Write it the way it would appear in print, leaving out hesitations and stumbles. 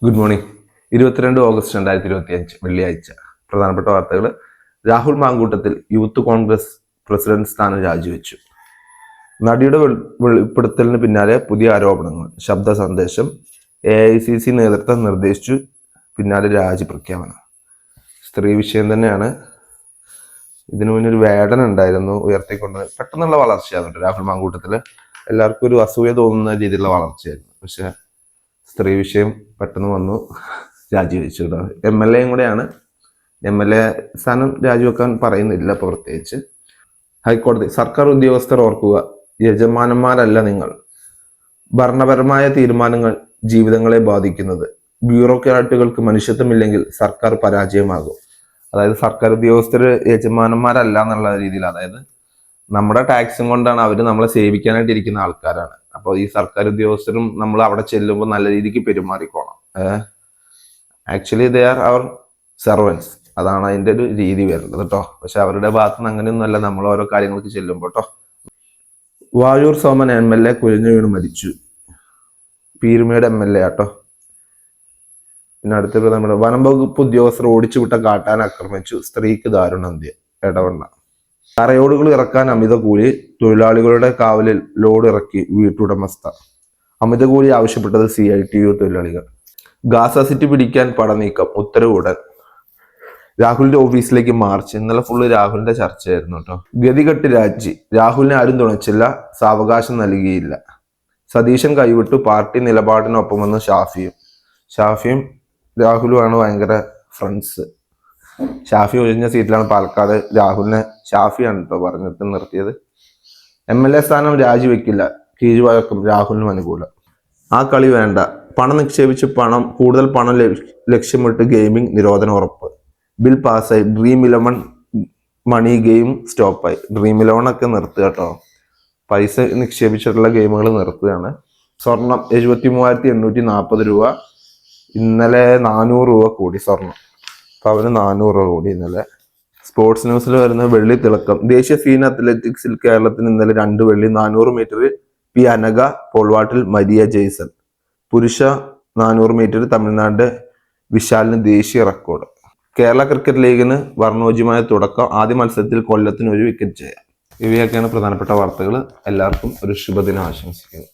Good morning. 22 August 2025 വെള്ളിയാഴ്ച. പ്രധാനപ്പെട്ട വാർത്തകൾ. രാഹുൽ മാങ്കൂട്ടത്തിൽ യൂത്ത് കോൺഗ്രസ് പ്രസിഡന്റ് സ്ഥാനം രാജിവെച്ചു. നടിയുടെ വെളിപ്പെടുത്തലിന് പിന്നാലെ പുതിയ ആരോപണങ്ങൾ. ശബ്ദ സന്ദേശം. AICC നേതൃത്വം നിർദ്ദേശിച്ചു. പിന്നാലെ രാജി പ്രഖ്യാപനം. സ്ത്രീ വിഷയം തന്നെയാണ്. ഇതിനു മുന്നേ ഒരു വേടന ഉണ്ടായിരുന്നു ഉയർത്തിക്കൊണ്ട്. പെട്ടെന്നുള്ള വളർച്ചയായിരുന്നു രാഹുൽ മാങ്കൂട്ടത്തിൽ. എല്ലാവർക്കും ഒരു അസൂയ തോന്നുന്ന രീതിയിലുള്ള വളർച്ചയായിരുന്നു. പക്ഷെ സ്ത്രീ വിഷയം പെട്ടെന്ന് വന്നു, രാജിവെച്ചു കേട്ടോ. MLA കൂടെയാണ്. MLA സ്ഥാനം രാജിവെക്കാൻ പറയുന്നില്ല ഇപ്പോൾ പ്രത്യേകിച്ച്. ഹൈക്കോടതി. സർക്കാർ ഉദ്യോഗസ്ഥർ ഓർക്കുക, യജമാനന്മാരല്ല നിങ്ങൾ. ഭരണപരമായ തീരുമാനങ്ങൾ ജീവിതങ്ങളെ ബാധിക്കുന്നത്. ബ്യൂറോക്രാറ്റുകൾക്ക് മനുഷ്യത്വമില്ലെങ്കിൽ സർക്കാർ പരാജയമാകും. അതായത് സർക്കാർ ഉദ്യോഗസ്ഥർ യജമാനന്മാരല്ല എന്നുള്ള രീതിയിൽ, അതായത് നമ്മുടെ ടാക്സും കൊണ്ടാണ് അവർ നമ്മളെ സേവിക്കാനായിട്ട് ഇരിക്കുന്ന ആൾക്കാരാണ്. അപ്പോൾ ഈ സർക്കാർ ഉദ്യോഗസ്ഥരും നമ്മൾ അവിടെ ചെല്ലുമ്പോൾ നല്ല രീതിക്ക് പെരുമാറിക്കോണം. ആക്ച്വലി ദേ ആർ അവർ സെർവൻസ്. അതാണ് അതിൻ്റെ ഒരു രീതി വരുന്നത് കേട്ടോ. പക്ഷെ അവരുടെ ഭാഗത്ത് നിന്ന് അങ്ങനെയൊന്നുമല്ല നമ്മൾ ഓരോ കാര്യങ്ങൾക്ക് ചെല്ലുമ്പോൾ കേട്ടോ. വാഴൂർ സോമൻ MLA കുഴഞ്ഞു വീണ് മരിച്ചു. പീരുമേട് MLA ആട്ടോ. പിന്നെ അടുത്തത് നമ്മുടെ വനം വകുപ്പ് ഉദ്യോഗസ്ഥർ ഓടിച്ചുവിട്ട കാട്ടാൻ ആക്രമിച്ചു. സ്ത്രീക്ക് ദാരുണാന്ത്യം. ഇടവണ്ണ. തറയോടുകൾ ഇറക്കാൻ അമിത കൂലി. തൊഴിലാളികളുടെ കാവലിൽ ലോഡ് ഇറക്കി വീട്ടുടമസ്ഥ. അമിത കൂലി ആവശ്യപ്പെട്ടത് CITU തൊഴിലാളികൾ. ഗാസ സിറ്റി പിടിക്കാൻ പടനീക്കം. ഉത്തരവ് ഉടൻ. രാഹുലിന്റെ ഓഫീസിലേക്ക് മാർച്ച്. ഇന്നലെ ഫുള്ള് രാഹുലിന്റെ ചർച്ചയായിരുന്നു കേട്ടോ. ഗതികെട്ട് രാജി. രാഹുലിനെ ആരും തുണച്ചില്ല, സാവകാശം നൽകിയില്ല. സതീശൻ കൈവിട്ടു. പാർട്ടി നിലപാടിനൊപ്പം വന്ന് ഷാഫിയും രാഹുലുമാണ് ഭയങ്കര ഫ്രണ്ട്സ്. ഷാഫി ഒഴിഞ്ഞ സീറ്റിലാണ് പാലക്കാട്. രാഹുലിനെ ഷാഫിയാണ് കേട്ടോ പറഞ്ഞിട്ട് നിർത്തിയത്. MLA സ്ഥാനം രാജിവെക്കില്ല. കീഴ്വഴക്കം രാഹുലിനും അനുകൂലം. ആ കളി വേണ്ട. പണം നിക്ഷേപിച്ച് കൂടുതൽ പണം ലക്ഷ്യമിട്ട് ഗെയിമിംഗ് നിരോധനം ഉറപ്പ്. ബിൽ പാസ്സായി. Dream11 മണി ഗെയിം സ്റ്റോപ്പായി. Dream11 ഒക്കെ നിർത്തുക കേട്ടോ. പൈസ നിക്ഷേപിച്ചിട്ടുള്ള ഗെയിമുകൾ നിർത്തുകയാണ്. സ്വർണം 73,840 രൂപ. ഇന്നലെ 400 രൂപ കൂടി സ്വർണം. അപ്പൊ അവന് 400 രൂപ കൂടി ഇന്നലെ. സ്പോർട്സ് ന്യൂസിൽ വരുന്ന വെള്ളി തിളക്കം. ദേശീയ സീനിയർ അത്ലറ്റിക്സിൽ കേരളത്തിന് ഇന്നലെ 2 വെള്ളി. 400 മീറ്ററിൽ P അനഘ, പോൾവാട്ടിൽ മരിയ ജെയ്സൺ. പുരുഷ 400 മീറ്ററിൽ തമിഴ്നാട് വിശാലിന് ദേശീയ റെക്കോർഡ്. കേരള ക്രിക്കറ്റ് ലീഗിന് വർണ്ണോജ്യമായ തുടക്കം. ആദ്യ മത്സരത്തിൽ കൊല്ലത്തിന് 1 വിക്കറ്റ് ജയം. ഇവയൊക്കെയാണ് പ്രധാനപ്പെട്ട വാർത്തകൾ. എല്ലാവർക്കും ഒരു ശുഭദിനം ആശംസിക്കുന്നു.